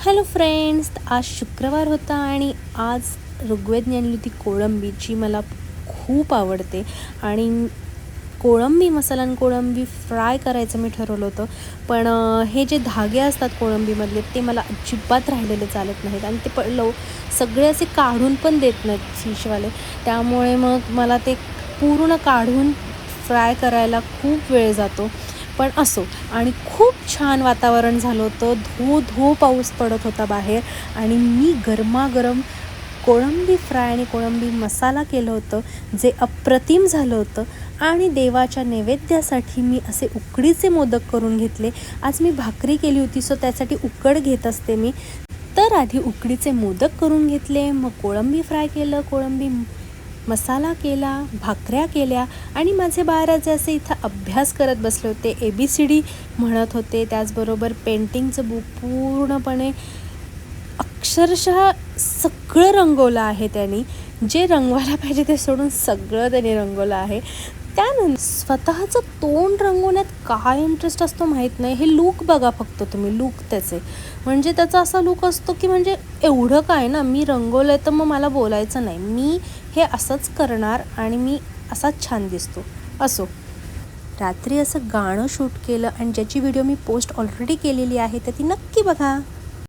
Hello friends, आज शुक्रवार होता आणि आज ऋग्वेदने आणली होती कोळंबी, जी मला खूप आवडते. आणि कोळंबी मसाला आणि कोळंबी फ्राय करायचं मी ठरवलं होतं. पण हे जे धागे असतात कोळंबीमधले ते मला अजिबात राहिलेले चालत नाहीत आणि ते सगळे असे काढून पण देत नाहीत फिशवाले. त्यामुळे मग मला ते पूर्ण काढून फ्राय करायला खूप वेळ जातो. पण असो, आणि खूप छान वातावरण झालं होतं. धो पाऊस पडत होता बाहेर आणि मी गरमागरम कोळंबी फ्राय आणि कोळंबी मसाला केलं होतं, जे अप्रतिम झालं होतं. आणि देवाच्या नैवेद्यासाठी मी असे उकडीचे मोदक करून घेतले. आज मी भाकरी केली होती, सो त्यासाठी उकड घेत असते मी. तर आधी उकडीचे मोदक करून घेतले, मग कोळंबी फ्राय केलं, कोळंबी मसाला केला, भाकऱ्या केल्या आणि माझे बाळराजे असे इथं अभ्यास करत बसले होते, ABCD म्हणत होते. त्याचबरोबर पेंटिंगचं बुक पूर्णपणे अक्षरशः सगळं रंगवलं आहे त्यांनी. जे रंगवायला पाहिजे ते सोडून सगळं त्यांनी रंगवलं आहे. त्यानंतर स्वतःचं तोंड रंगवण्यात काय इंटरेस्ट असतो माहीत नाही. हे लूक बघा फक्त तुम्ही, लूक त्याचे, म्हणजे त्याचा असा लूक असतो की म्हणजे एवढं काय ना, मी रंगवलं आहे तर मग मला बोलायचं नाही, मी हे असंच करणार आणि मी असाच छान दिसतो. असो, रात्री असं गाणं शूट केलं आणि ज्याची व्हिडिओ मी पोस्ट ऑलरेडी केलेली आहे, तर ती नक्की बघा.